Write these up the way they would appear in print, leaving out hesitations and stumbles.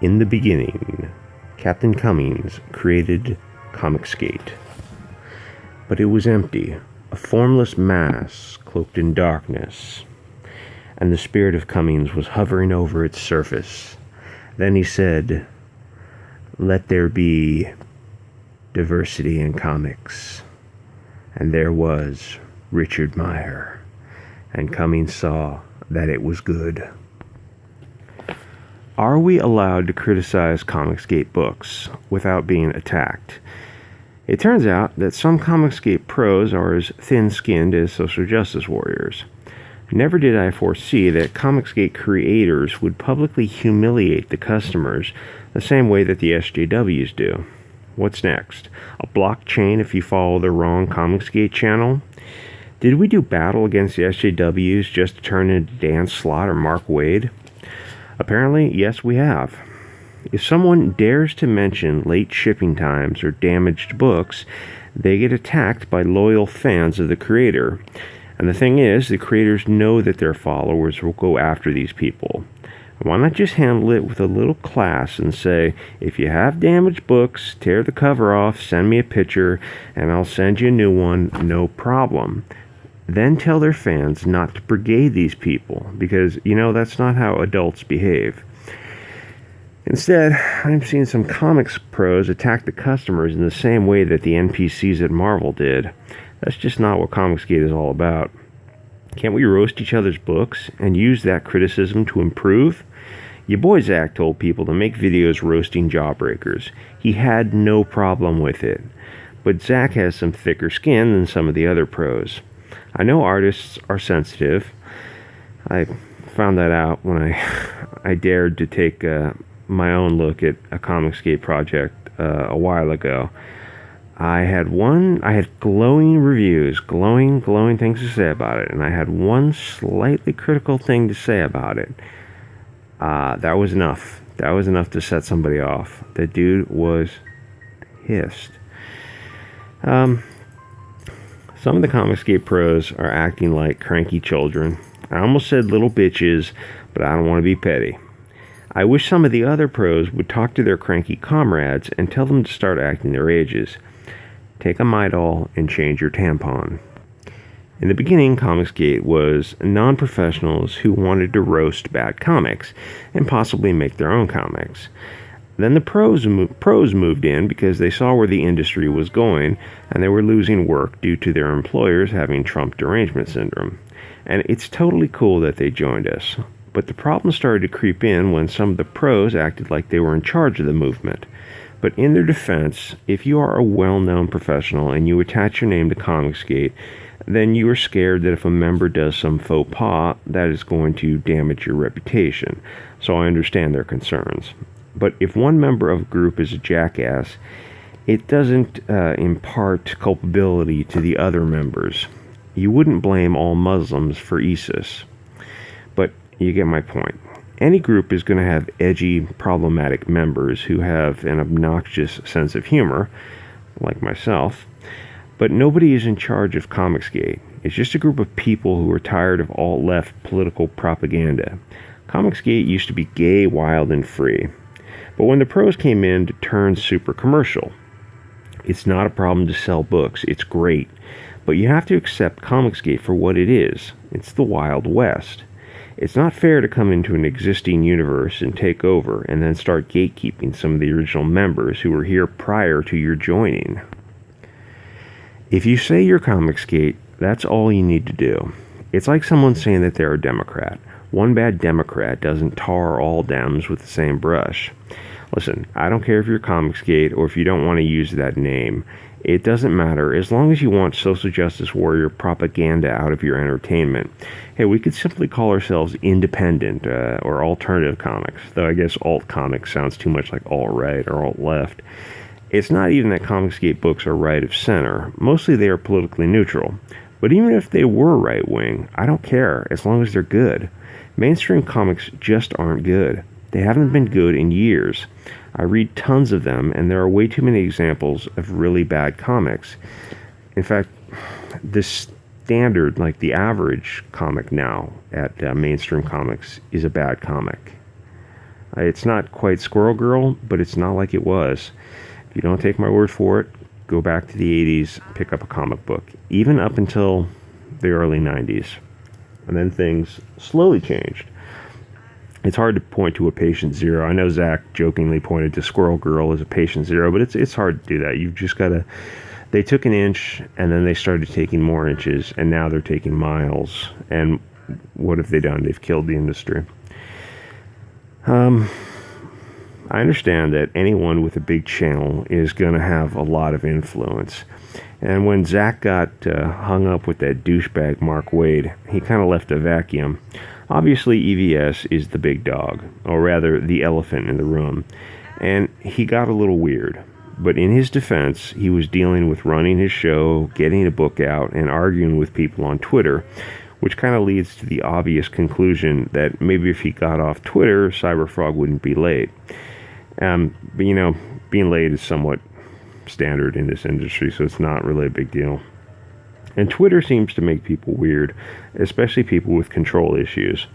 In the beginning, Captain Cummings created comicsgate. But it was empty, a formless mass cloaked in darkness, and the spirit of Cummings was hovering over its surface. Then he said, "Let there be diversity in comics." And there was Richard Meyer, and Cummings saw that it was good. Are we allowed to criticize comicsgate books without being attacked? It turns out that some comicsgate pros are as thin-skinned as social justice warriors. Never did I foresee that comicsgate creators would publicly humiliate the customers the same way that the SJWs do. What's next? A blockchain if you follow the wrong comicsgate channel? Did we do battle against the SJWs just to turn into Dan Slott or Mark Waid? Apparently, yes, we have. If someone dares to mention late shipping times or damaged books, they get attacked by loyal fans of the creator. And the thing is, the creators know that their followers will go after these people. Why not just handle it with a little class and say, if you have damaged books, tear the cover off, send me a picture, and I'll send you a new one, no problem. Then tell their fans not to brigade these people, because, that's not how adults behave. Instead, I'm seeing some comics pros attack the customers in the same way that the NPCs at Marvel did. That's just not what comicsgate is all about. Can't we roast each other's books and use that criticism to improve? Your boy Zack told people to make videos roasting Jawbreakers. He had no problem with it. But Zack has some thicker skin than some of the other pros. I know artists are sensitive. I found that out when I dared to take my own look at a comicsgate project a while ago. I had glowing reviews, glowing things to say about it, and I had one slightly critical thing to say about it. That was enough. That was enough to set somebody off. The dude was pissed. Some of the comicsgate pros are acting like cranky children. I almost said little bitches, but I don't want to be petty. I wish some of the other pros would talk to their cranky comrades and tell them to start acting their ages. Take a Midol and change your tampon. In the beginning, comicsgate was non-professionals who wanted to roast bad comics and possibly make their own comics. Then the pros moved in because they saw where the industry was going, and they were losing work due to their employers having Trump derangement syndrome. And it's totally cool that they joined us. But the problem started to creep in when some of the pros acted like they were in charge of the movement. But in their defense, if you are a well-known professional and you attach your name to comicsgate, then you are scared that if a member does some faux pas, that is going to damage your reputation. So I understand their concerns. But if one member of a group is a jackass, it doesn't impart culpability to the other members. You wouldn't blame all Muslims for ISIS. But you get my point. Any group is going to have edgy, problematic members who have an obnoxious sense of humor, like myself. But nobody is in charge of comicsgate. It's just a group of people who are tired of alt-left political propaganda. Comicsgate used to be gay, wild, and free. But when the pros came in to turn super commercial, it's not a problem to sell books. It's great. But you have to accept comicsgate for what it is. It's the Wild West. It's not fair to come into an existing universe and take over and then start gatekeeping some of the original members who were here prior to your joining. If you say you're comicsgate, that's all you need to do. It's like someone saying that they're a Democrat. One bad Democrat doesn't tar all Dems with the same brush. Listen, I don't care if you're comicsgate or if you don't want to use that name. It doesn't matter as long as you want social justice warrior propaganda out of your entertainment. Hey, we could simply call ourselves independent or alternative comics, though I guess alt comics sounds too much like alt-right or alt-left. It's not even that comicsgate books are right of center. Mostly they are politically neutral. But even if they were right-wing, I don't care as long as they're good. Mainstream comics just aren't good. They haven't been good in years. I read tons of them, and there are way too many examples of really bad comics. In fact, the standard, like the average comic now at mainstream comics, is a bad comic. It's not quite Squirrel Girl, but it's not like it was. If you don't take my word for it, go back to the 80s, pick up a comic book, even up until the early 90s. And then things slowly changed. It's hard to point to a patient zero. I know Zach jokingly pointed to Squirrel Girl as a patient zero, but it's hard to do that. You've just got to... They took an inch, and then they started taking more inches, and now they're taking miles. And what have they done? They've killed the industry. I understand that anyone with a big channel is going to have a lot of influence. And when Zach got hung up with that douchebag Mark Waid, he kind of left a vacuum. Obviously, EVS is the big dog, or rather, the elephant in the room. And he got a little weird. But in his defense, he was dealing with running his show, getting a book out, and arguing with people on Twitter, which kind of leads to the obvious conclusion that maybe if he got off Twitter, Cyberfrog wouldn't be late. But, you know, being late is somewhat standard in this industry, so it's not really a big deal. And Twitter seems to make people weird, especially people with control issues.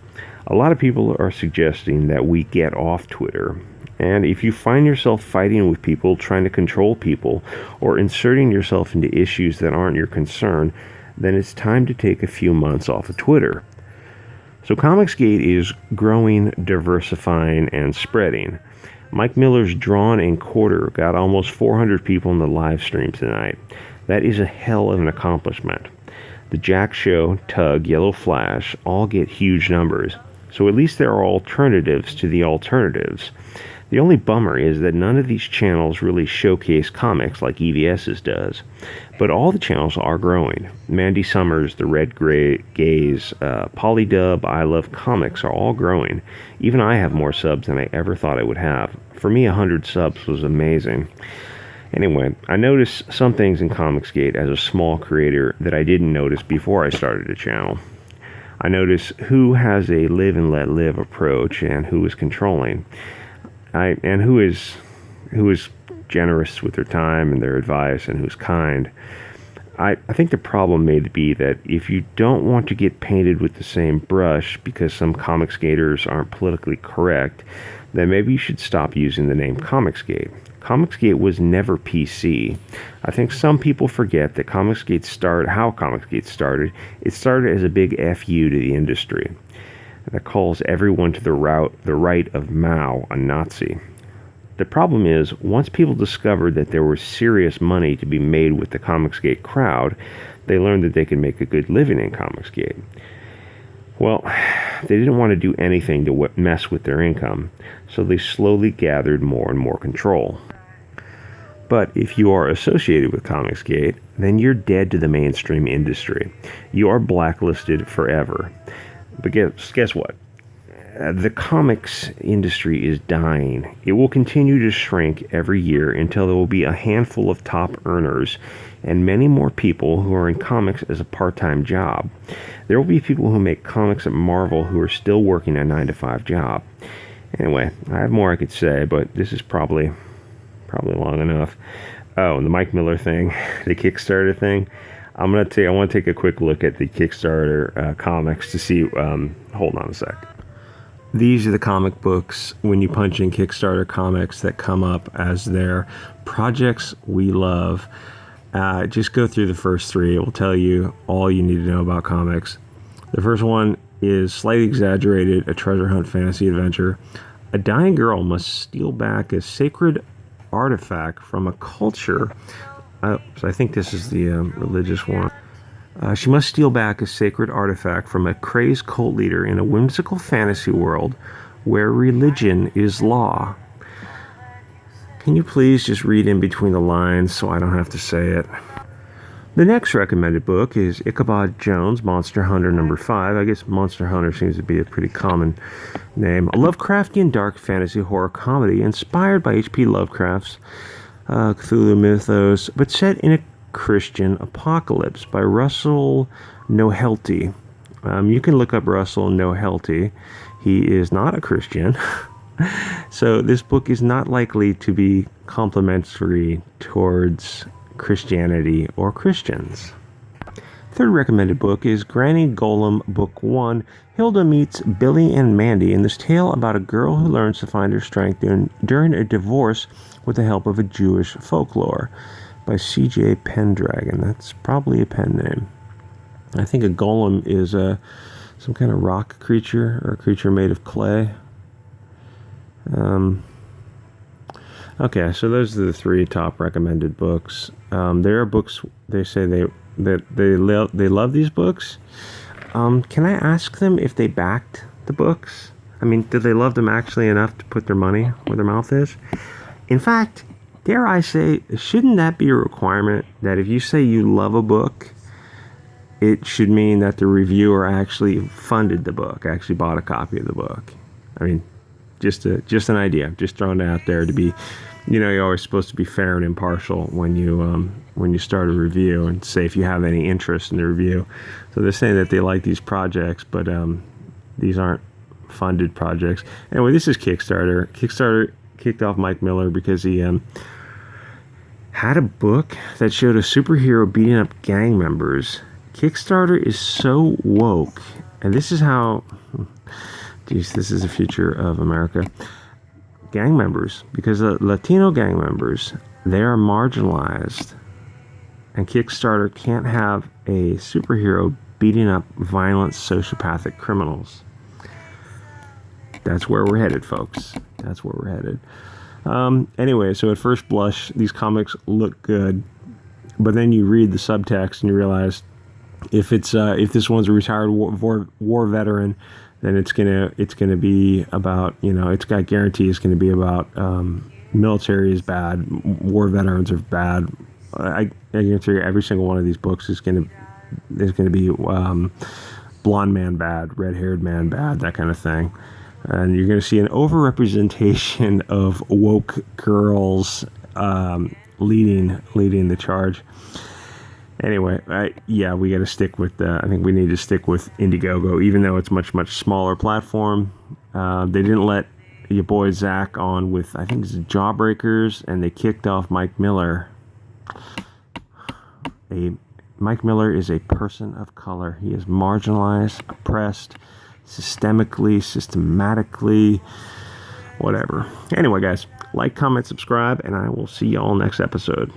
A lot of people are suggesting that we get off Twitter. And if you find yourself fighting with people, trying to control people, or inserting yourself into issues that aren't your concern, then it's time to take a few months off of Twitter. So comicsgate is growing, diversifying, and spreading. Mike Miller's Drawn and Quarter got almost 400 people in the live stream tonight. That is a hell of an accomplishment. The Jack Show, Tug, Yellow Flash all get huge numbers, so at least there are alternatives to the alternatives. The only bummer is that none of these channels really showcase comics like EVS's does, but all the channels are growing. Mandy Summers, The Red Gaze, Polydub, I Love Comics are all growing. Even I have more subs than I ever thought I would have. For me, 100 subs was amazing. Anyway, I noticed some things in Comicsgate as a small creator that I didn't notice before I started the channel. I noticed who has a live and let live approach and who is controlling. And who is generous with their time and their advice and who's kind. I think the problem may be that if you don't want to get painted with the same brush because some Comicsgaters aren't politically correct, then maybe you should stop using the name Comicsgate. Comicsgate was never PC. I think some people forget that how Comicsgate started. It started as a big FU to the industry that calls everyone to the right of Mao, a Nazi. The problem is, once people discovered that there was serious money to be made with the Comicsgate crowd, they learned that they could make a good living in Comicsgate. Well, they didn't want to do anything to mess with their income, so they slowly gathered more and more control. But if you are associated with Comicsgate, then you're dead to the mainstream industry. You are blacklisted forever. But guess what? The comics industry is dying. It will continue to shrink every year until there will be a handful of top earners and many more people who are in comics as a part-time job. There will be people who make comics at Marvel who are still working a 9-to-5 job. Anyway, I have more I could say, but this is probably long enough. Oh, and the Mike Miller thing, the Kickstarter thing. I want to take a quick look at the Kickstarter comics to see. Hold on a sec. These are the comic books when you punch in Kickstarter comics that come up as their projects we love. Just go through the first three. It will tell you all you need to know about comics. The first one is slightly exaggerated, a treasure hunt fantasy adventure. A dying girl must steal back a sacred artifact from a culture. So I think this is the religious one. She must steal back a sacred artifact from a crazed cult leader in a whimsical fantasy world where religion is law. Can you please just read in between the lines so I don't have to say it? The next recommended book is Ichabod Jones, Monster Hunter number 5. I guess Monster Hunter seems to be a pretty common name. A Lovecraftian dark fantasy horror comedy inspired by H.P. Lovecraft's Cthulhu mythos, but set in a Christian apocalypse by Russell Nohelty. You can look up Russell Nohelty. He is not a Christian. So this book is not likely to be complimentary towards Christianity or Christians. Third recommended book is Granny Golem Book 1. Hilda meets Billy and Mandy in this tale about a girl who learns to find her strength during a divorce with the help of a Jewish folklore, by C.J. Pendragon. That's probably a pen name. I think a golem is some kind of rock creature or a creature made of clay. Okay, so those are the 3 top recommended books. There are books they say they love these books. Can I ask them if they backed the books? I mean, did they love them actually enough to put their money where their mouth is? In fact, dare I say, shouldn't that be a requirement that if you say you love a book, it should mean that the reviewer actually funded the book, actually bought a copy of the book? I mean, just an idea, just throwing it out there to be, you're always supposed to be fair and impartial when you start a review and say if you have any interest in the review. So they're saying that they like these projects, but these aren't funded projects. Anyway, this is Kickstarter. Kickstarter kicked off Mike Miller because he had a book that showed a superhero beating up gang members. Kickstarter is so woke, and this is how, geez, this is the future of America. Gang members, because the Latino gang members, they are marginalized, and Kickstarter can't have a superhero beating up violent sociopathic criminals. That's where we're headed, folks. That's where we're headed. Anyway, so at first blush, these comics look good, but then you read the subtext and you realize if this one's a retired war veteran, then it's gonna be about, it's got guarantee it's gonna be about military is bad, war veterans are bad. I guarantee you every single one of these books is gonna be blonde man bad, red haired man bad, that kind of thing. And you're going to see an overrepresentation of woke girls leading the charge. Anyway, we got to stick with. I think we need to stick with Indiegogo, even though it's much smaller platform. They didn't let your boy Zack on with, I think it's Jawbreakers, and they kicked off Mike Miller. Mike Miller is a person of color. He is marginalized, oppressed, systematically, whatever. Anyway, guys, like, comment, subscribe, and I will see y'all next episode.